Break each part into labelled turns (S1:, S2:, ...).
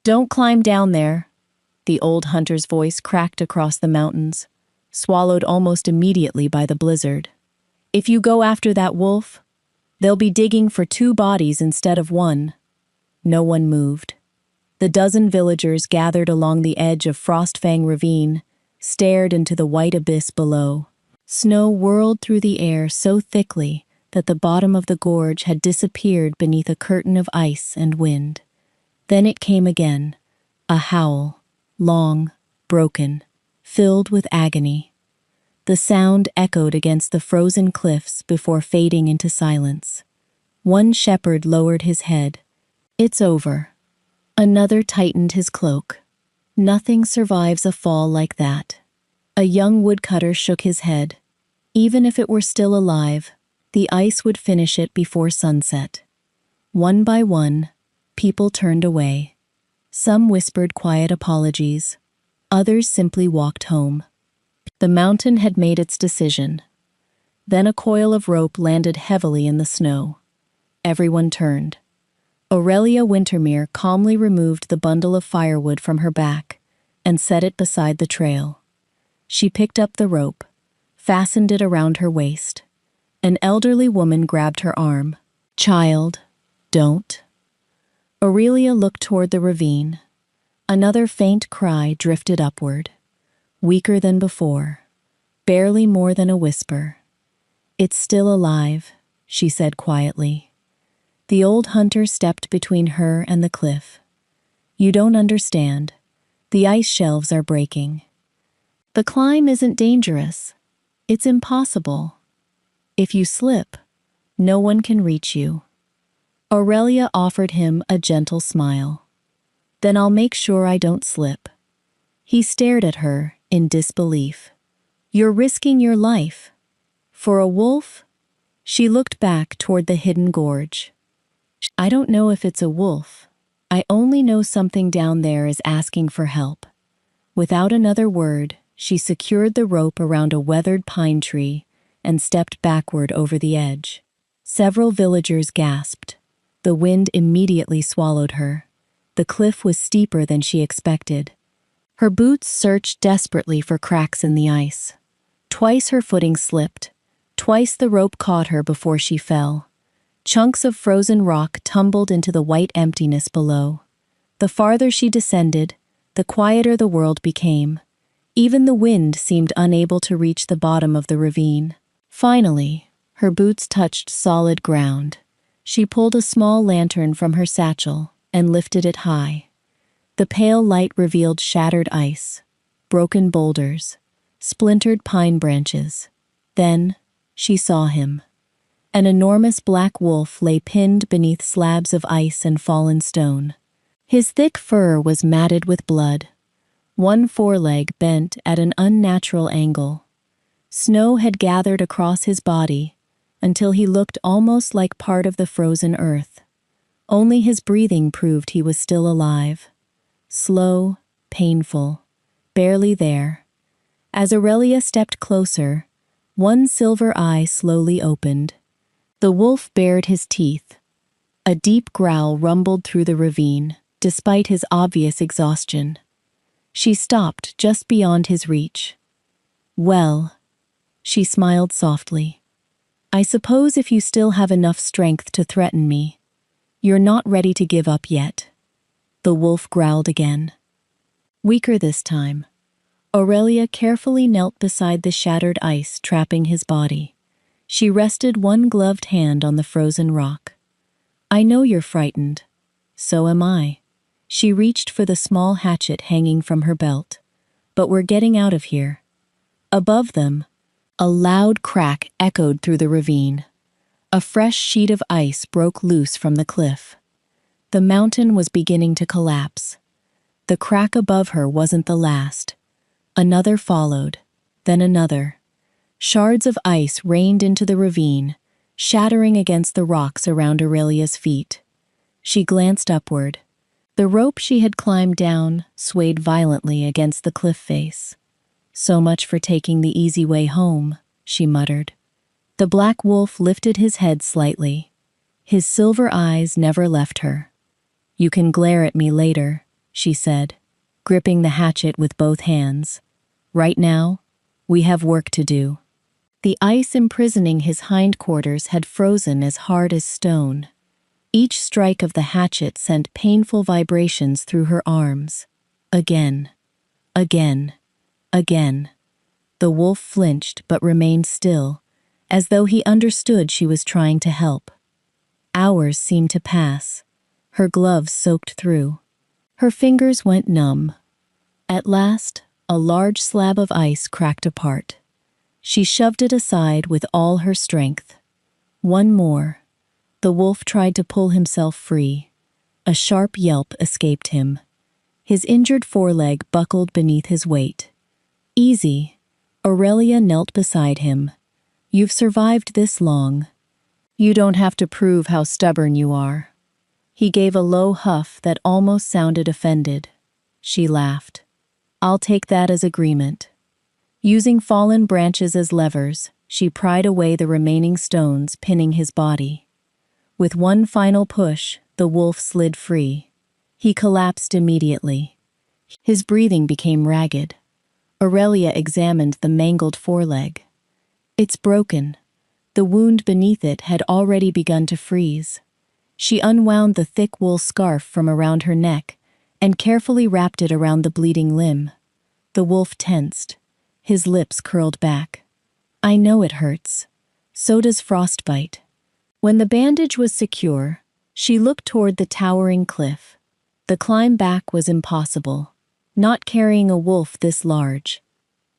S1: Don't climb down there. The old hunter's voice cracked across the mountains, swallowed almost immediately by the blizzard. If you go after that wolf, they'll be digging for 2 bodies instead of 1. No one moved. The dozen villagers gathered along the edge of Frostfang Ravine stared into the white abyss below. Snow whirled through the air so thickly that the bottom of the gorge had disappeared beneath a curtain of ice and wind. Then it came again, a howl, long, broken, filled with agony. The sound echoed against the frozen cliffs before fading into silence. One shepherd lowered his head. It's over. Another tightened his cloak. Nothing survives a fall like that. A young woodcutter shook his head. Even if it were still alive, the ice would finish it before sunset. One by one, people turned away. Some whispered quiet apologies. Others simply walked home. The mountain had made its decision. Then a coil of rope landed heavily in the snow. Everyone turned. Aurelia Wintermere calmly removed the bundle of firewood from her back and set it beside the trail. She picked up the rope, fastened it around her waist. An elderly woman grabbed her arm. "Child, don't." Aurelia looked toward the ravine. Another faint cry drifted upward, weaker than before, barely more than a whisper. "It's still alive," she said quietly. The old hunter stepped between her and the cliff. "You don't understand. The ice shelves are breaking. The climb isn't dangerous. It's impossible. If you slip, no one can reach you." Aurelia offered him a gentle smile. "Then I'll make sure I don't slip." He stared at her in disbelief. "You're risking your life. For a wolf?" She looked back toward the hidden gorge. "I don't know if it's a wolf. I only know something down there is asking for help." Without another word, she secured the rope around a weathered pine tree and stepped backward over the edge. Several villagers gasped. The wind immediately swallowed her. The cliff was steeper than she expected. Her boots searched desperately for cracks in the ice. Twice her footing slipped. Twice the rope caught her before she fell. Chunks of frozen rock tumbled into the white emptiness below. The farther she descended, the quieter the world became. Even the wind seemed unable to reach the bottom of the ravine. Finally, her boots touched solid ground. She pulled a small lantern from her satchel and lifted it high. The pale light revealed shattered ice, broken boulders, splintered pine branches. Then she saw him. An enormous black wolf lay pinned beneath slabs of ice and fallen stone. His thick fur was matted with blood. One foreleg bent at an unnatural angle. Snow had gathered across his body until he looked almost like part of the frozen earth. Only his breathing proved he was still alive. Slow, painful, barely there. As Aurelia stepped closer, one silver eye slowly opened. The wolf bared his teeth. A deep growl rumbled through the ravine, despite his obvious exhaustion. She stopped just beyond his reach. "Well," she smiled softly, "I suppose if you still have enough strength to threaten me, you're not ready to give up yet." The wolf growled again. Weaker this time, Aurelia carefully knelt beside the shattered ice trapping his body. She rested one gloved hand on the frozen rock. "I know you're frightened. So am I." She reached for the small hatchet hanging from her belt. "But we're getting out of here." Above them, a loud crack echoed through the ravine. A fresh sheet of ice broke loose from the cliff. The mountain was beginning to collapse. The crack above her wasn't the last. Another followed, then another. Shards of ice rained into the ravine, shattering against the rocks around Aurelia's feet. She glanced upward. The rope she had climbed down swayed violently against the cliff face. "So much for taking the easy way home," she muttered. The black wolf lifted his head slightly. His silver eyes never left her. "You can glare at me later," she said, gripping the hatchet with both hands. Right now, we have work to do. The ice imprisoning his hindquarters had frozen as hard as stone. Each strike of the hatchet sent painful vibrations through her arms. Again, again, again. The wolf flinched but remained still, as though he understood she was trying to help. Hours seemed to pass, her gloves soaked through. Her fingers went numb. At last, a large slab of ice cracked apart. She shoved it aside with all her strength. One more. The wolf tried to pull himself free. A sharp yelp escaped him. His injured foreleg buckled beneath his weight. Easy. Aurelia knelt beside him. You've survived this long. You don't have to prove how stubborn you are. He gave a low huff that almost sounded offended. She laughed. I'll take that as agreement. Using fallen branches as levers, she pried away the remaining stones pinning his body. With one final push, the wolf slid free. He collapsed immediately. His breathing became ragged. Aurelia examined the mangled foreleg. It's broken. The wound beneath it had already begun to freeze. She unwound the thick wool scarf from around her neck and carefully wrapped it around the bleeding limb. The wolf tensed. His lips curled back. I know it hurts. So does frostbite. When the bandage was secure, she looked toward the towering cliff. The climb back was impossible, not carrying a wolf this large.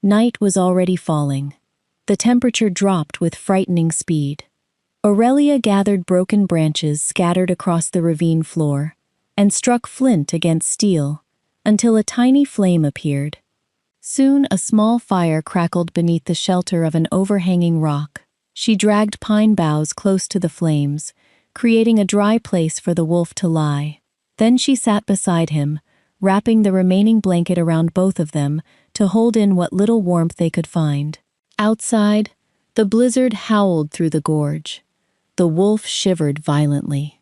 S1: Night was already falling. The temperature dropped with frightening speed. Aurelia gathered broken branches scattered across the ravine floor and struck flint against steel until a tiny flame appeared. Soon a small fire crackled beneath the shelter of an overhanging rock. She dragged pine boughs close to the flames, creating a dry place for the wolf to lie. Then she sat beside him, wrapping the remaining blanket around both of them to hold in what little warmth they could find. Outside, the blizzard howled through the gorge. The wolf shivered violently.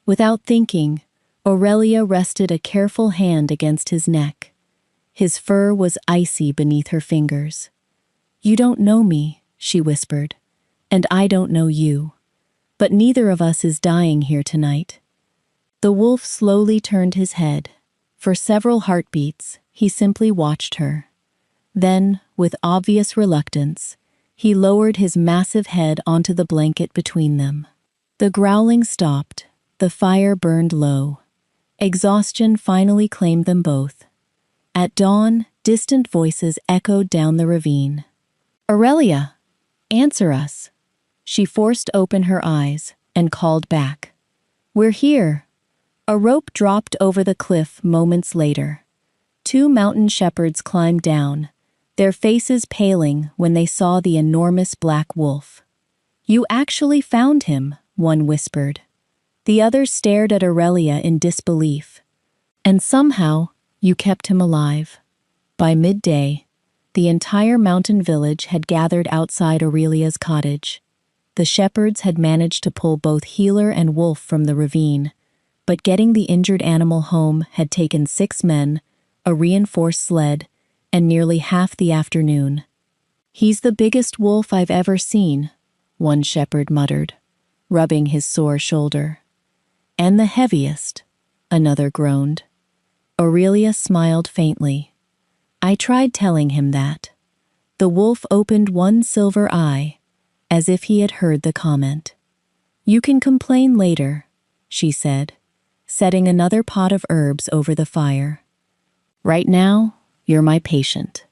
S1: Without thinking, Aurelia rested a careful hand against his neck. His fur was icy beneath her fingers. You don't know me, she whispered, and I don't know you. But neither of us is dying here tonight. The wolf slowly turned his head. For several heartbeats, he simply watched her. Then, with obvious reluctance, he lowered his massive head onto the blanket between them. The growling stopped. The fire burned low. Exhaustion finally claimed them both. At dawn, distant voices echoed down the ravine. Aurelia, answer us. She forced open her eyes and called back. We're here. A rope dropped over the cliff moments later. 2 mountain shepherds climbed down, their faces paling when they saw the enormous black wolf. You actually found him, one whispered. The other stared at Aurelia in disbelief. And somehow, you kept him alive. By midday, the entire mountain village had gathered outside Aurelia's cottage. The shepherds had managed to pull both Healer and Wolf from the ravine, but getting the injured animal home had taken 6 men, a reinforced sled, and nearly half the afternoon. He's the biggest wolf I've ever seen, one shepherd muttered, rubbing his sore shoulder. And the heaviest, another groaned. Aurelia smiled faintly. I tried telling him that. The wolf opened one silver eye, as if he had heard the comment. You can complain later, she said, setting another pot of herbs over the fire. Right now, you're my patient.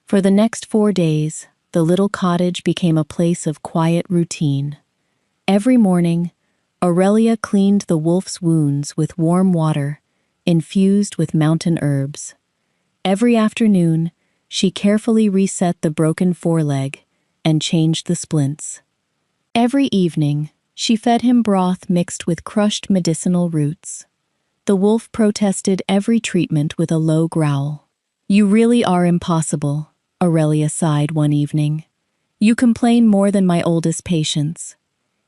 S1: For the next 4 days, the little cottage became a place of quiet routine. Every morning, Aurelia cleaned the wolf's wounds with warm water, infused with mountain herbs. Every afternoon, she carefully reset the broken foreleg and changed the splints. Every evening, she fed him broth mixed with crushed medicinal roots. The wolf protested every treatment with a low growl. You really are impossible, Aurelia sighed one evening. You complain more than my oldest patients.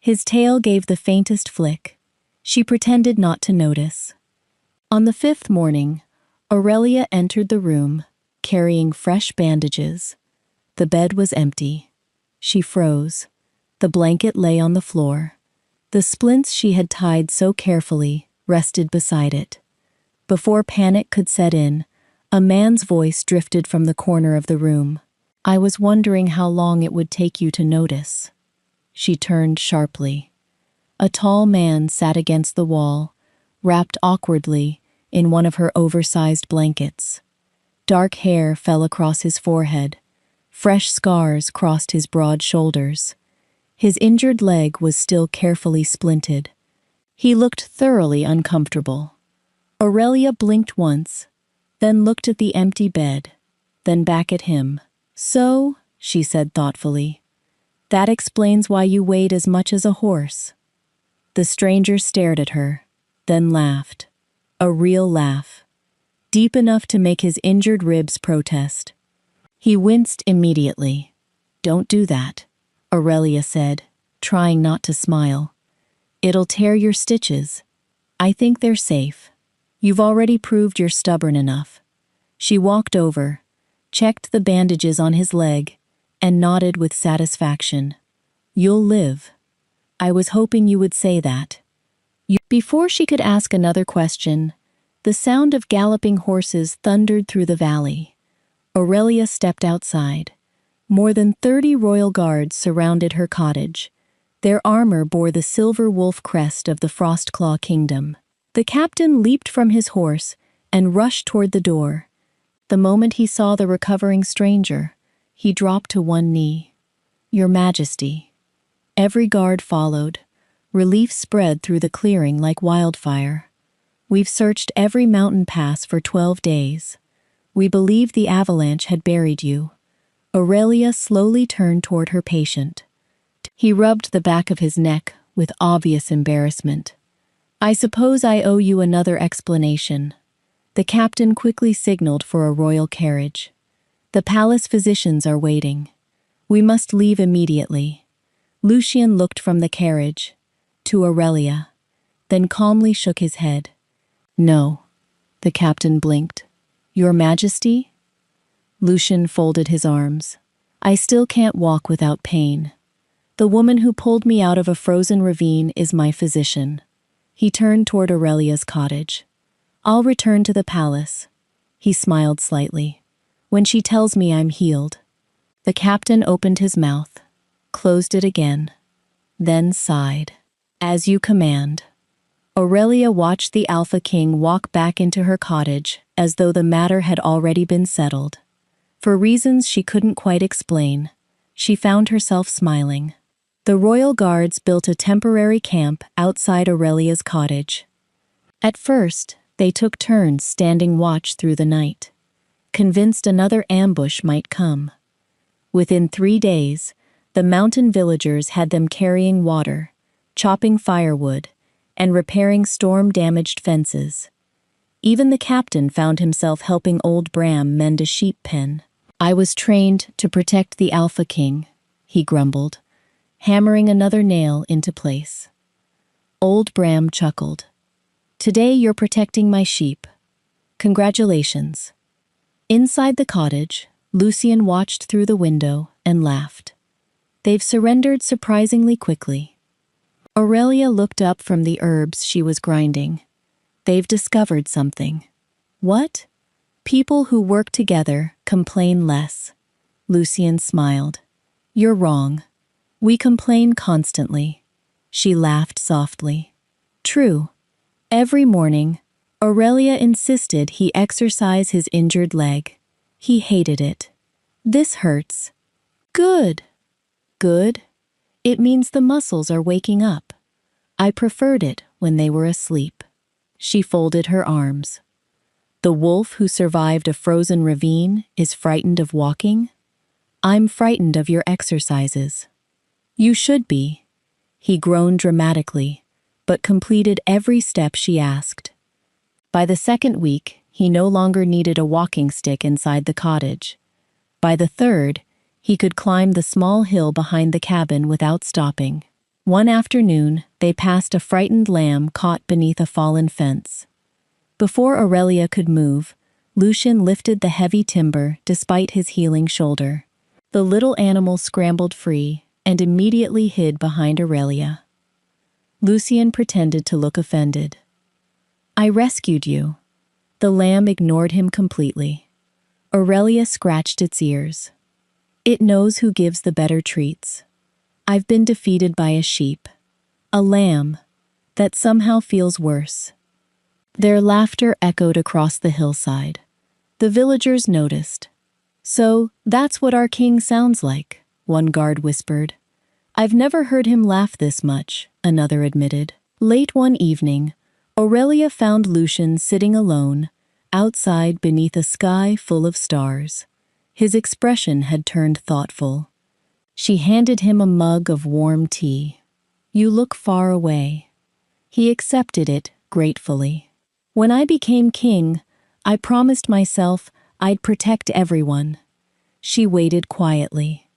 S1: His tail gave the faintest flick. She pretended not to notice. On the fifth morning, Aurelia entered the room, carrying fresh bandages. The bed was empty. She froze. The blanket lay on the floor. The splints she had tied so carefully rested beside it. Before panic could set in, a man's voice drifted from the corner of the room. "I was wondering how long it would take you to notice." She turned sharply. A tall man sat against the wall, wrapped awkwardly in one of her oversized blankets. Dark hair fell across his forehead. Fresh scars crossed his broad shoulders. His injured leg was still carefully splinted. He looked thoroughly uncomfortable. Aurelia blinked once, then looked at the empty bed, then back at him. "So," she said thoughtfully, "that explains why you weighed as much as a horse." The stranger stared at her, then laughed. A real laugh, deep enough to make his injured ribs protest. He winced immediately. "Don't do that," Aurelia said, trying not to smile. "It'll tear your stitches. I think they're safe. You've already proved you're stubborn enough." She walked over, checked the bandages on his leg, and nodded with satisfaction. "You'll live. I was hoping you would say that." Before she could ask another question, the sound of galloping horses thundered through the valley. Aurelia stepped outside. More than 30 royal guards surrounded her cottage. Their armor bore the silver wolf crest of the Frostclaw Kingdom. The captain leaped from his horse and rushed toward the door. The moment he saw the recovering stranger, he dropped to one knee. "Your Majesty." Every guard followed. Relief spread through the clearing like wildfire. "We've searched every mountain pass for 12 days. We believed the avalanche had buried you." Aurelia slowly turned toward her patient. He rubbed the back of his neck with obvious embarrassment. "I suppose I owe you another explanation." The captain quickly signaled for a royal carriage. "The palace physicians are waiting. We must leave immediately." Lucien looked from the carriage to Aurelia, then calmly shook his head. "No." The captain blinked. "Your Majesty?" Lucien folded his arms. "I still can't walk without pain. The woman who pulled me out of a frozen ravine is my physician." He turned toward Aurelia's cottage. "I'll return to the palace." He smiled slightly. "When she tells me I'm healed." The captain opened his mouth, closed it again, then sighed. "As you command." Aurelia watched the Alpha King walk back into her cottage as though the matter had already been settled. For reasons she couldn't quite explain, she found herself smiling. The royal guards built a temporary camp outside Aurelia's cottage. At first, they took turns standing watch through the night, convinced another ambush might come. Within 3 days, the mountain villagers had them carrying water, chopping firewood, and repairing storm-damaged fences. Even the captain found himself helping old Bram mend a sheep pen. "I was trained to protect the Alpha King," he grumbled, hammering another nail into place. Old Bram chuckled. "Today you're protecting my sheep. Congratulations." Inside the cottage, Lucien watched through the window and laughed. "They've surrendered surprisingly quickly." Aurelia looked up from the herbs she was grinding. "They've discovered something." "What?" "People who work together complain less." Lucien smiled. "You're wrong. We complain constantly." She laughed softly. "True." Every morning, Aurelia insisted he exercise his injured leg. He hated it. "This hurts." "Good." "Good? It means the muscles are waking up. I preferred it when they were asleep." She folded her arms. "The wolf who survived a frozen ravine is frightened of walking? I'm frightened of your exercises." "You should be." He groaned dramatically, but completed every step she asked. By the second week, he no longer needed a walking stick inside the cottage. By the third, he could climb the small hill behind the cabin without stopping. One afternoon, they passed a frightened lamb caught beneath a fallen fence. Before Aurelia could move, Lucian lifted the heavy timber despite his healing shoulder. The little animal scrambled free and immediately hid behind Aurelia. Lucian pretended to look offended. "I rescued you." The lamb ignored him completely. Aurelia scratched its ears. "It knows who gives the better treats. I've been defeated by a sheep. A lamb that somehow feels worse." Their laughter echoed across the hillside. The villagers noticed. "So, that's what our king sounds like," one guard whispered. "I've never heard him laugh this much," another admitted. Late one evening, Aurelia found Lucian sitting alone, outside beneath a sky full of stars. His expression had turned thoughtful. She handed him a mug of warm tea. "You look far away." He accepted it gratefully. "When I became king, I promised myself I'd protect everyone." She waited quietly.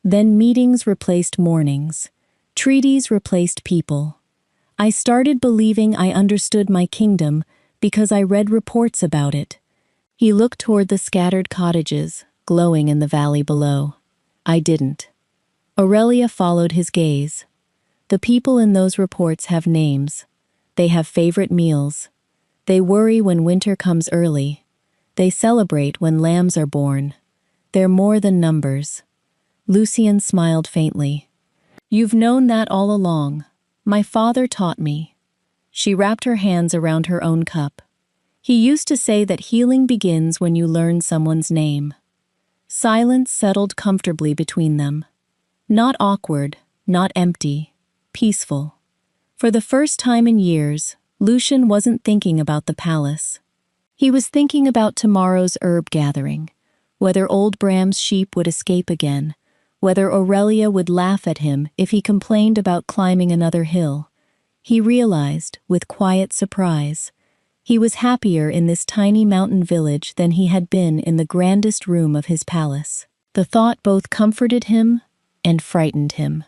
S1: Then meetings replaced mornings. Treaties replaced people. "I started believing I understood my kingdom because I read reports about it." He looked toward the scattered cottages, glowing in the valley below. "I didn't." Aurelia followed his gaze. "The people in those reports have names. They have favorite meals. They worry when winter comes early. They celebrate when lambs are born. They're more than numbers." Lucian smiled faintly. "You've known that all along. My father taught me." She wrapped her hands around her own cup. "He used to say that healing begins when you learn someone's name." Silence settled comfortably between them. Not awkward, not empty, peaceful. For the first time in years, Lucian wasn't thinking about the palace. He was thinking about tomorrow's herb gathering, whether old Bram's sheep would escape again, whether Aurelia would laugh at him if he complained about climbing another hill. He realized, with quiet surprise, he was happier in this tiny mountain village than he had been in the grandest room of his palace. The thought both comforted him and frightened him,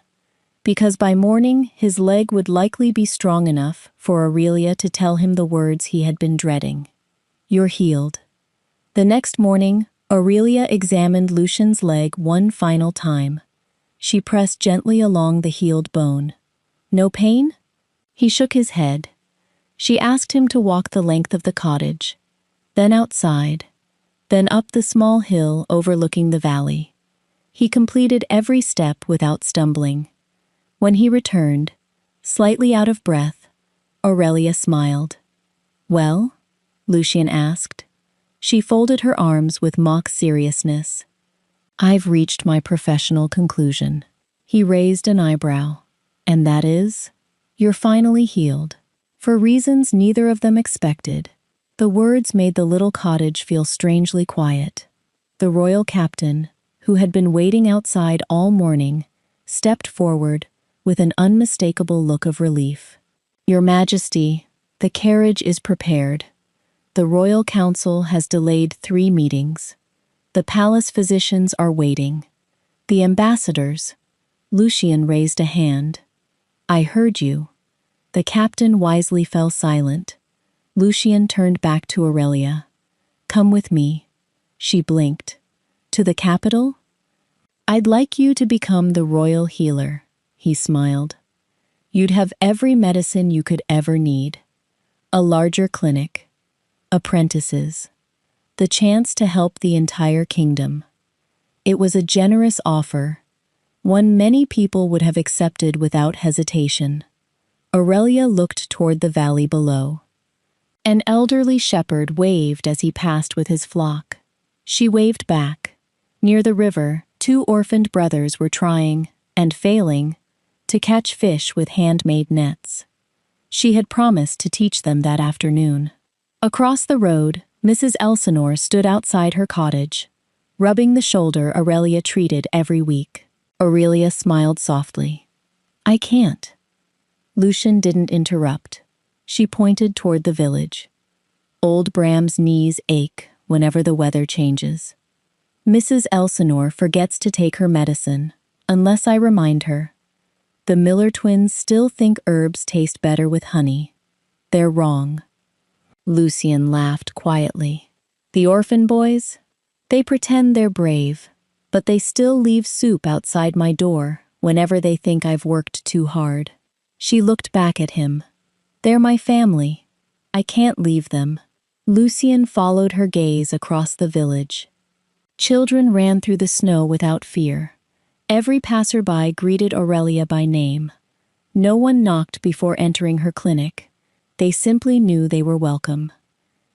S1: because by morning his leg would likely be strong enough for Aurelia to tell him the words he had been dreading. "You're healed." The next morning, Aurelia examined Lucian's leg one final time. She pressed gently along the healed bone. "No pain?" He shook his head. She asked him to walk the length of the cottage, then outside, then up the small hill overlooking the valley. He completed every step without stumbling. When he returned, slightly out of breath, Aurelia smiled. "Well?" Lucian asked. She folded her arms with mock seriousness. "I've reached my professional conclusion." He raised an eyebrow. "And that is?" "You're finally healed." For reasons neither of them expected, the words made the little cottage feel strangely quiet. The royal captain, who had been waiting outside all morning, stepped forward with an unmistakable look of relief. "Your Majesty, the carriage is prepared. The royal council has delayed 3 meetings. The palace physicians are waiting. The ambassadors—" Lucian raised a hand. "I heard you." The captain wisely fell silent. Lucian turned back to Aurelia. "Come with me." She blinked. "To the capital?" "I'd like you to become the royal healer," he smiled. "You'd have every medicine you could ever need. A larger clinic. Apprentices. The chance to help the entire kingdom." It was a generous offer, one many people would have accepted without hesitation. Aurelia looked toward the valley below. An elderly shepherd waved as he passed with his flock. She waved back. Near the river, 2 orphaned brothers were trying, and failing, to catch fish with handmade nets. She had promised to teach them that afternoon. Across the road, Mrs. Elsinore stood outside her cottage, rubbing the shoulder Aurelia treated every week. Aurelia smiled softly. "I can't." Lucian didn't interrupt. She pointed toward the village. "Old Bram's knees ache whenever the weather changes. Mrs. Elsinore forgets to take her medicine, unless I remind her. The Miller twins still think herbs taste better with honey. They're wrong." Lucien laughed quietly. The orphan boys? They pretend they're brave, but they still leave soup outside my door whenever they think I've worked too hard. She looked back at him. They're my family. I can't leave them. Lucien followed her gaze across the village. Children ran through the snow without fear. Every passerby greeted Aurelia by name. No one knocked before entering her clinic. They simply knew they were welcome.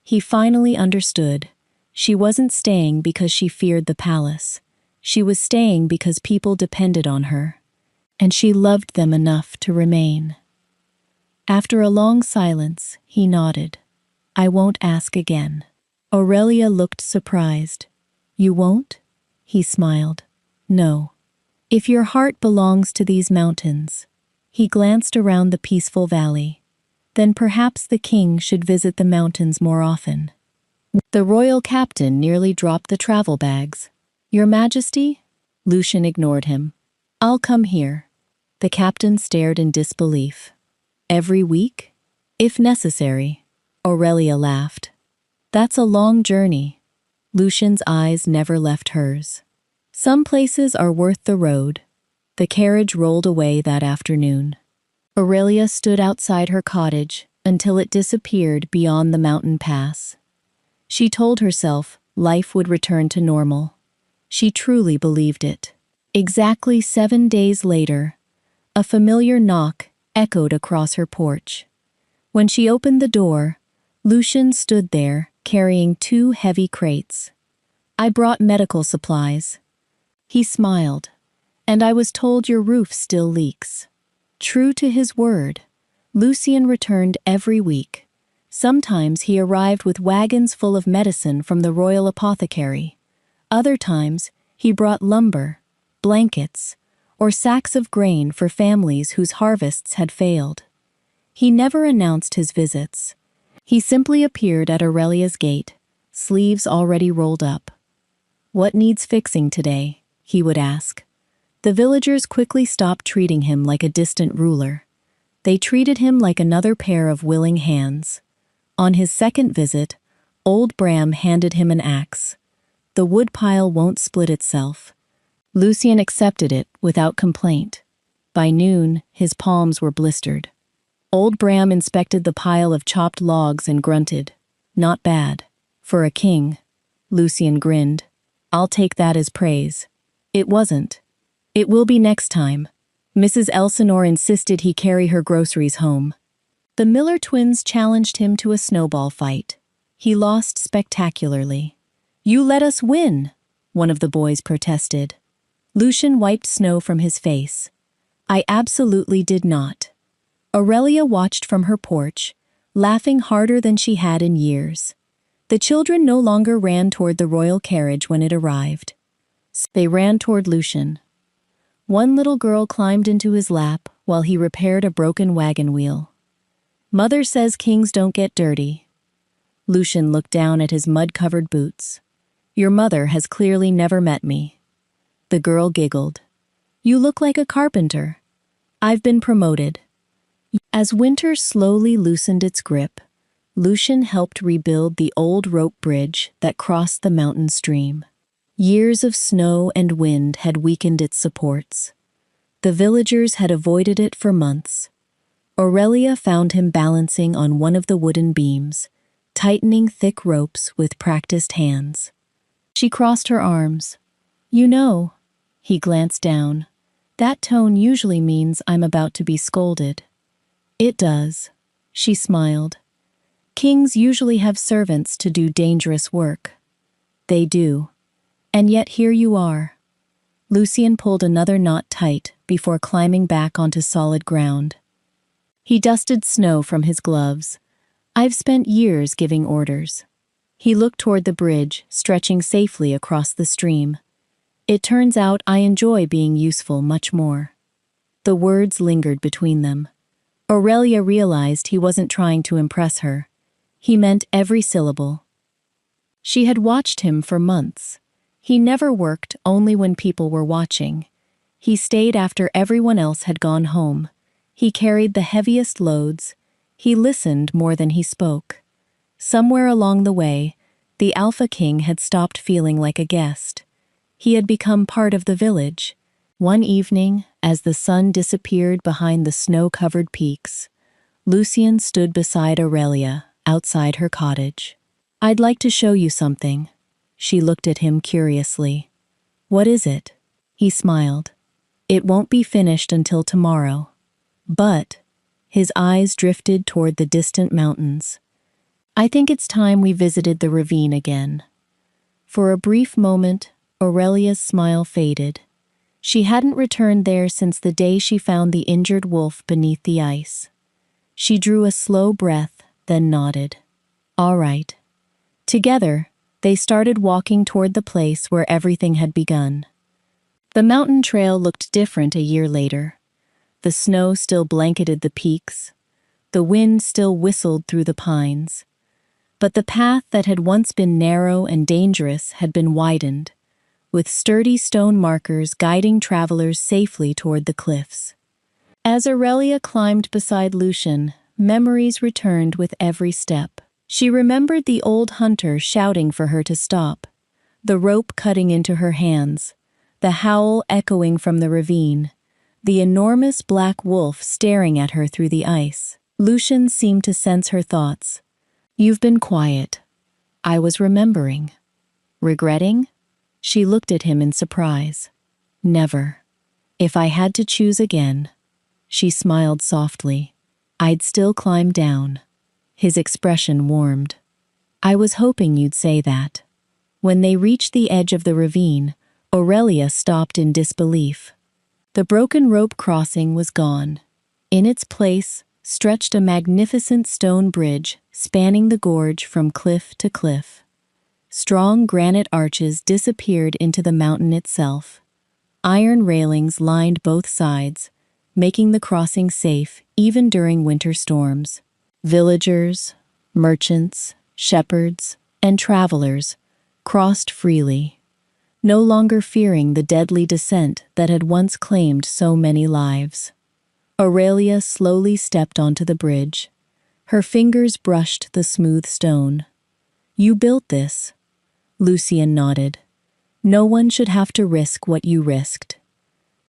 S1: He finally understood. She wasn't staying because she feared the palace. She was staying because people depended on her, and she loved them enough to remain. After a long silence, he nodded. I won't ask again. Aurelia looked surprised. You won't? He smiled. No. If your heart belongs to these mountains. He glanced around the peaceful valley. Then perhaps the king should visit the mountains more often. The royal captain nearly dropped the travel bags. Your Majesty? Lucien ignored him. I'll come here. The captain stared in disbelief. Every week? If necessary. Aurelia laughed. That's a long journey. Lucien's eyes never left hers. Some places are worth the road. The carriage rolled away that afternoon. Aurelia stood outside her cottage until it disappeared beyond the mountain pass. She told herself life would return to normal. She truly believed it. Exactly 7 days later, a familiar knock echoed across her porch. When she opened the door, Lucien stood there carrying 2 heavy crates. I brought medical supplies. He smiled. And I was told your roof still leaks. True to his word, Lucien returned every week. Sometimes he arrived with wagons full of medicine from the royal apothecary. Other times, he brought lumber, blankets, or sacks of grain for families whose harvests had failed. He never announced his visits. He simply appeared at Aurelia's gate, sleeves already rolled up. What needs fixing today? He would ask. The villagers quickly stopped treating him like a distant ruler. They treated him like another pair of willing hands. On his second visit, old Bram handed him an axe. The woodpile won't split itself. Lucien accepted it without complaint. By noon, his palms were blistered. Old Bram inspected the pile of chopped logs and grunted. Not bad. For a king. Lucien grinned. I'll take that as praise. It wasn't. It will be next time. Mrs. Elsinore insisted he carry her groceries home. The Miller twins challenged him to a snowball fight. He lost spectacularly. You let us win, one of the boys protested. Lucien wiped snow from his face. I absolutely did not. Aurelia watched from her porch, laughing harder than she had in years. The children no longer ran toward the royal carriage when it arrived. They ran toward Lucien. One little girl climbed into his lap while he repaired a broken wagon wheel. Mother says kings don't get dirty. Lucien looked down at his mud-covered boots. Your mother has clearly never met me. The girl giggled. You look like a carpenter. I've been promoted. As winter slowly loosened its grip, Lucien helped rebuild the old rope bridge that crossed the mountain stream. Years of snow and wind had weakened its supports. The villagers had avoided it for months. Aurelia found him balancing on one of the wooden beams, tightening thick ropes with practiced hands. She crossed her arms. You know, he glanced down. That tone usually means I'm about to be scolded. It does. She smiled. Kings usually have servants to do dangerous work. They do. And yet here you are. Lucien pulled another knot tight before climbing back onto solid ground. He dusted snow from his gloves. I've spent years giving orders. He looked toward the bridge, stretching safely across the stream. It turns out I enjoy being useful much more. The words lingered between them. Aurelia realized he wasn't trying to impress her. He meant every syllable. She had watched him for months. He never worked only when people were watching. He stayed after everyone else had gone home. He carried the heaviest loads. He listened more than he spoke. Somewhere along the way, the Alpha King had stopped feeling like a guest. He had become part of the village. One evening, as the sun disappeared behind the snow-covered peaks, Lucien stood beside Aurelia, outside her cottage. "I'd like to show you something." She looked at him curiously. "What is it?" He smiled. "It won't be finished until tomorrow." But his eyes drifted toward the distant mountains. "I think it's time we visited the ravine again." For a brief moment, Aurelia's smile faded. She hadn't returned there since the day she found the injured wolf beneath the ice. She drew a slow breath, then nodded. "All right." Together, they started walking toward the place where everything had begun. The mountain trail looked different a year later. The snow still blanketed the peaks. The wind still whistled through the pines. But the path that had once been narrow and dangerous had been widened, with sturdy stone markers guiding travelers safely toward the cliffs. As Aurelia climbed beside Lucien, memories returned with every step. She remembered the old hunter shouting for her to stop, the rope cutting into her hands, the howl echoing from the ravine, the enormous black wolf staring at her through the ice. Lucien seemed to sense her thoughts. "You've been quiet." "I was remembering." "Regretting?" She looked at him in surprise. "Never. If I had to choose again," she smiled softly, "I'd still climb down." His expression warmed. "I was hoping you'd say that." When they reached the edge of the ravine, Aurelia stopped in disbelief. The broken rope crossing was gone. In its place stretched a magnificent stone bridge spanning the gorge from cliff to cliff. Strong granite arches disappeared into the mountain itself. Iron railings lined both sides, making the crossing safe even during winter storms. Villagers, merchants, shepherds, and travelers crossed freely, no longer fearing the deadly descent that had once claimed so many lives. Aurelia slowly stepped onto the bridge. Her fingers brushed the smooth stone. "You built this." Lucien nodded. "No one should have to risk what you risked."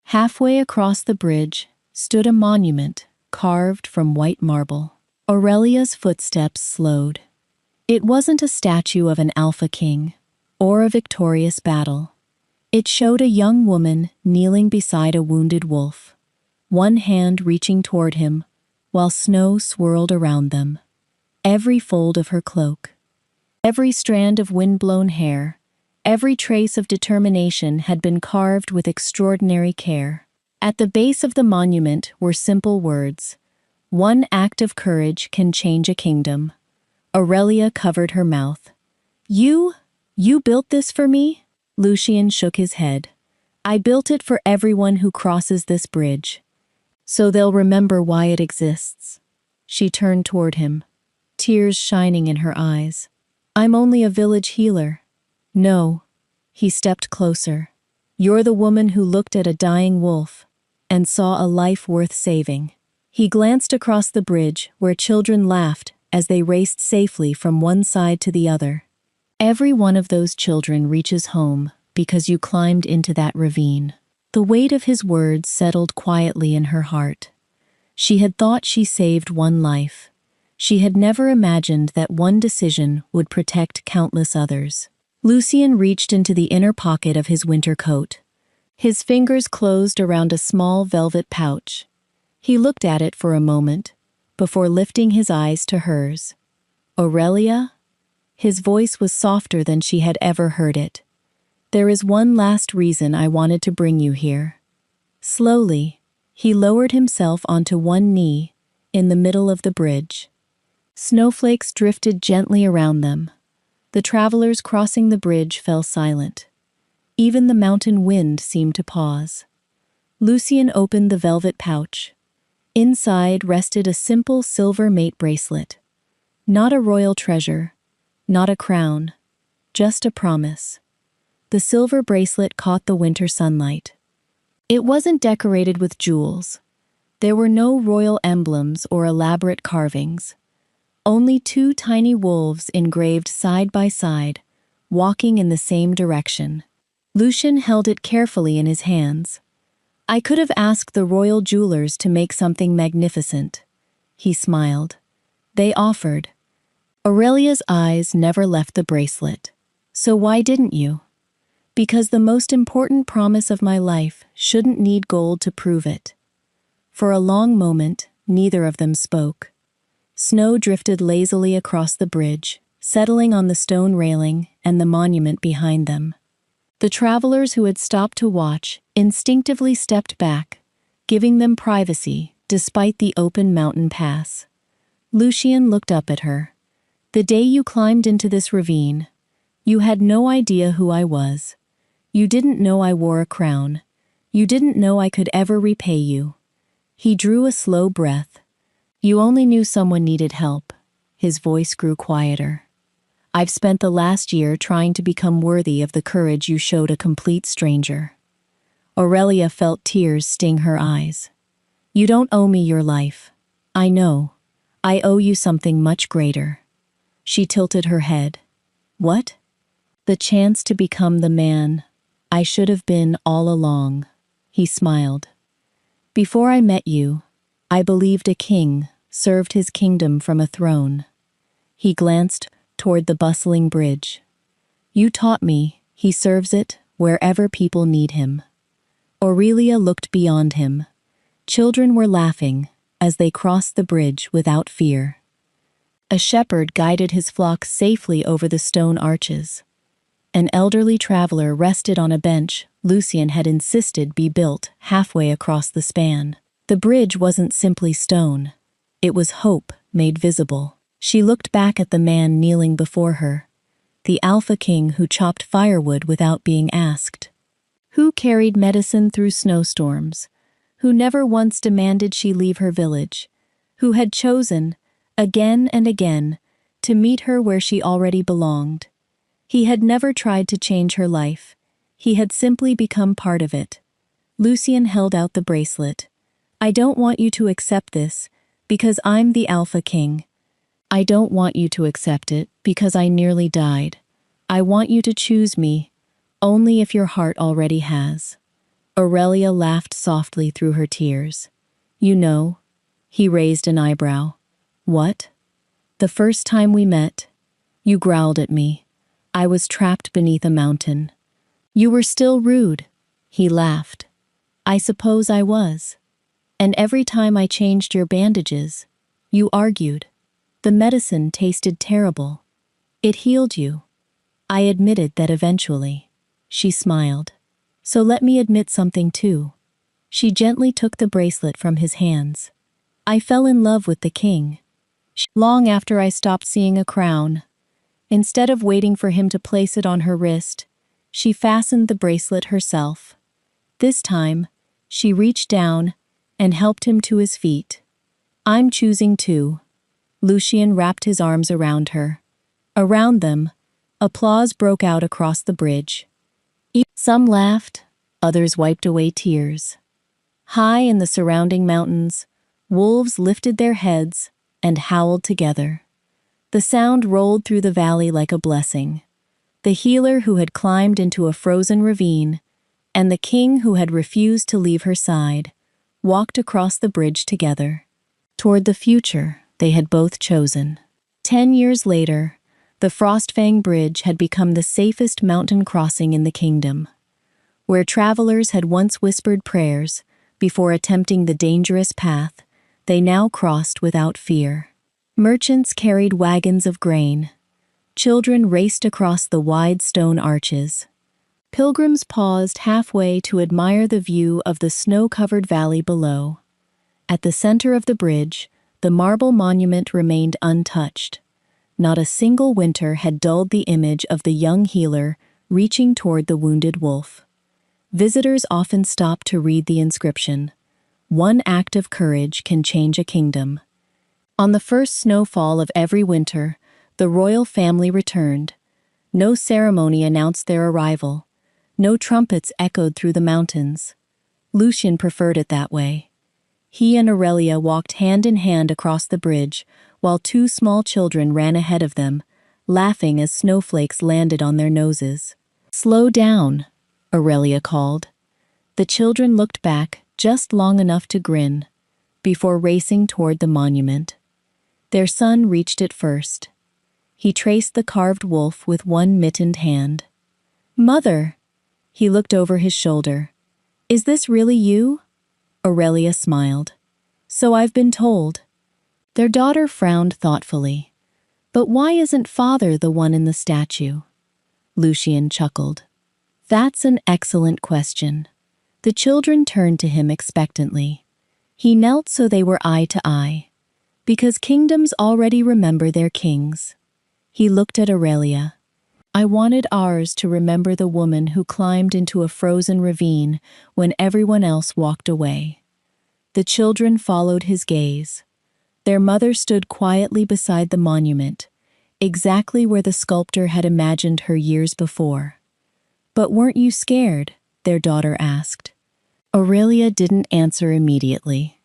S1: Halfway across the bridge stood a monument carved from white marble. Aurelia's footsteps slowed. It wasn't a statue of an Alpha King or a victorious battle. It showed a young woman kneeling beside a wounded wolf, one hand reaching toward him while snow swirled around them. Every fold of her cloak, every strand of wind-blown hair, every trace of determination had been carved with extraordinary care. At the base of the monument were simple words: "One act of courage can change a kingdom." Aurelia covered her mouth. You built this for me?" Lucien shook his head. "I built it for everyone who crosses this bridge, so they'll remember why it exists." She turned toward him, tears shining in her eyes. "I'm only a village healer." "No." He stepped closer. "You're the woman who looked at a dying wolf and saw a life worth saving." He glanced across the bridge where children laughed as they raced safely from one side to the other. "Every one of those children reaches home because you climbed into that ravine." The weight of his words settled quietly in her heart. She had thought she saved one life. She had never imagined that one decision would protect countless others. Lucien reached into the inner pocket of his winter coat. His fingers closed around a small velvet pouch. He looked at it for a moment, before lifting his eyes to hers. "Aurelia?" His voice was softer than she had ever heard it. "There is one last reason I wanted to bring you here." Slowly, he lowered himself onto one knee in the middle of the bridge. Snowflakes drifted gently around them. The travelers crossing the bridge fell silent. Even the mountain wind seemed to pause. Lucien opened the velvet pouch. Inside rested a simple silver mate bracelet. Not a royal treasure, not a crown, just a promise. The silver bracelet caught the winter sunlight. It wasn't decorated with jewels. There were no royal emblems or elaborate carvings. Only two tiny wolves engraved side by side, walking in the same direction. Lucien held it carefully in his hands. I could have asked the royal jewelers to make something magnificent. He smiled. They offered. Aurelia's eyes never left the bracelet. So why didn't you? Because the most important promise of my life shouldn't need gold to prove it. For a long moment, neither of them spoke. Snow drifted lazily across the bridge, settling on the stone railing and the monument behind them. The travelers who had stopped to watch instinctively stepped back, giving them privacy despite the open mountain pass. Lucien looked up at her. The day you climbed into this ravine, you had no idea who I was. You didn't know I wore a crown. You didn't know I could ever repay you. He drew a slow breath. You only knew someone needed help. His voice grew quieter. I've spent the last year trying to become worthy of the courage you showed a complete stranger. Aurelia felt tears sting her eyes. You don't owe me your life. I know. I owe you something much greater. She tilted her head. What? The chance to become the man I should have been all along. He smiled. Before I met you, I believed a king served his kingdom from a throne. He glanced toward the bustling bridge. You taught me he serves it wherever people need him. Aurelia looked beyond him. Children were laughing as they crossed the bridge without fear. A shepherd guided his flock safely over the stone arches. An elderly traveler rested on a bench Lucien had insisted be built halfway across the span. The bridge wasn't simply stone. It was hope made visible. She looked back at the man kneeling before her, the Alpha King who chopped firewood without being asked, who carried medicine through snowstorms, who never once demanded she leave her village, who had chosen, again and again, to meet her where she already belonged. He had never tried to change her life. He had simply become part of it. Lucien held out the bracelet. I don't want you to accept this, because I'm the Alpha King. I don't want you to accept it, because I nearly died. I want you to choose me, only if your heart already has. Aurelia laughed softly through her tears. You know, he raised an eyebrow. What? The first time we met, you growled at me. I was trapped beneath a mountain. You were still rude. He laughed. I suppose I was. And every time I changed your bandages, you argued. The medicine tasted terrible. It healed you. I admitted that eventually. She smiled. So let me admit something too. She gently took the bracelet from his hands. I fell in love with the king. Long after I stopped seeing a crown. Instead of waiting for him to place it on her wrist, she fastened the bracelet herself. This time, she reached down and helped him to his feet. I'm choosing too. Lucien wrapped his arms around her. Around them, applause broke out across the bridge. Some laughed, others wiped away tears. High in the surrounding mountains, wolves lifted their heads and howled together. The sound rolled through the valley like a blessing. The healer who had climbed into a frozen ravine, and the king who had refused to leave her side, walked across the bridge together. Toward the future they had both chosen. 10 years later, the Frostfang Bridge had become the safest mountain crossing in the kingdom. Where travelers had once whispered prayers before attempting the dangerous path, they now crossed without fear. Merchants carried wagons of grain. Children raced across the wide stone arches. Pilgrims paused halfway to admire the view of the snow-covered valley below. At the center of the bridge, the marble monument remained untouched. Not a single winter had dulled the image of the young healer reaching toward the wounded wolf. Visitors often stopped to read the inscription. One act of courage can change a kingdom. On the first snowfall of every winter, the royal family returned. No ceremony announced their arrival. No trumpets echoed through the mountains. Lucien preferred it that way. He and Aurelia walked hand in hand across the bridge, while two small children ran ahead of them, laughing as snowflakes landed on their noses. "Slow down," Aurelia called. The children looked back just long enough to grin, before racing toward the monument. Their son reached it first. He traced the carved wolf with one mittened hand. "Mother!" He looked over his shoulder. "Is this really you?" Aurelia smiled. "So I've been told." Their daughter frowned thoughtfully. "But why isn't father the one in the statue?" Lucien chuckled. "That's an excellent question." The children turned to him expectantly. He knelt so they were eye to eye. Because kingdoms already remember their kings. He looked at Aurelia. "I wanted ours to remember the woman who climbed into a frozen ravine when everyone else walked away." The children followed his gaze. Their mother stood quietly beside the monument, exactly where the sculptor had imagined her years before. "But weren't you scared?" their daughter asked. Aurelia didn't answer immediately.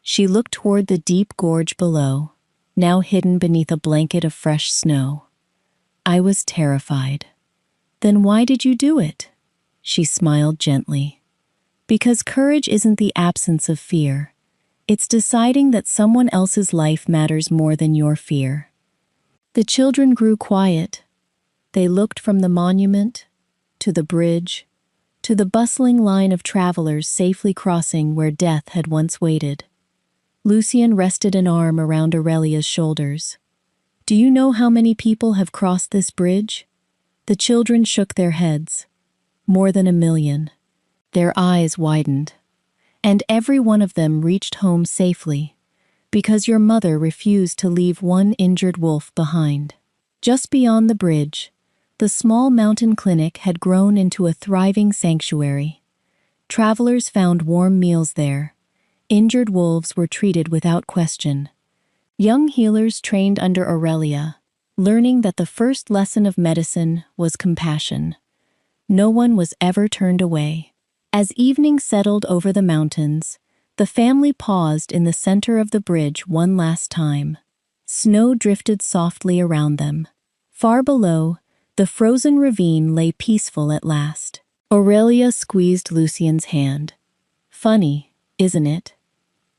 S1: She looked toward the deep gorge below, now hidden beneath a blanket of fresh snow. "I was terrified." "Then why did you do it?" She smiled gently. "Because courage isn't the absence of fear. It's deciding that someone else's life matters more than your fear." The children grew quiet. They looked from the monument to the bridge, to the bustling line of travelers safely crossing where death had once waited. Lucien rested an arm around Aurelia's shoulders. "Do you know how many people have crossed this bridge?" The children shook their heads. "More than 1,000,000. Their eyes widened. "And every one of them reached home safely, because your mother refused to leave one injured wolf behind." Just beyond the bridge, the small mountain clinic had grown into a thriving sanctuary. Travelers found warm meals there. Injured wolves were treated without question. Young healers trained under Aurelia, learning that the first lesson of medicine was compassion. No one was ever turned away. As evening settled over the mountains, the family paused in the center of the bridge one last time. Snow drifted softly around them. Far below, the frozen ravine lay peaceful at last. Aurelia squeezed Lucien's hand. "Funny, isn't it?"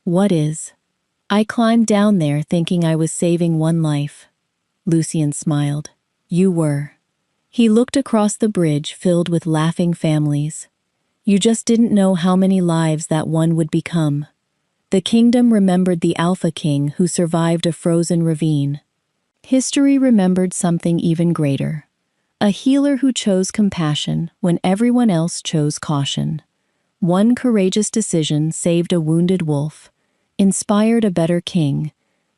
S1: "What is?" "I climbed down there thinking I was saving one life." Lucien smiled. "You were." He looked across the bridge filled with laughing families. "You just didn't know how many lives that one would become." The kingdom remembered the Alpha King who survived a frozen ravine. History remembered something even greater. A healer who chose compassion when everyone else chose caution. One courageous decision saved a wounded wolf, inspired a better king,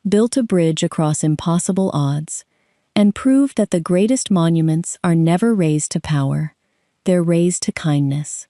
S1: built a bridge across impossible odds, and proved that the greatest monuments are never raised to power, they're raised to kindness.